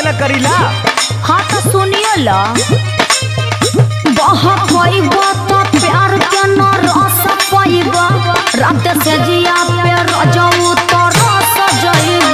न करीला। हाँ तो सुनिए ला बहुत होइबा तो प्यार के न रस पाइबा रात से जिया पे रजऊ तो रस जाइबा।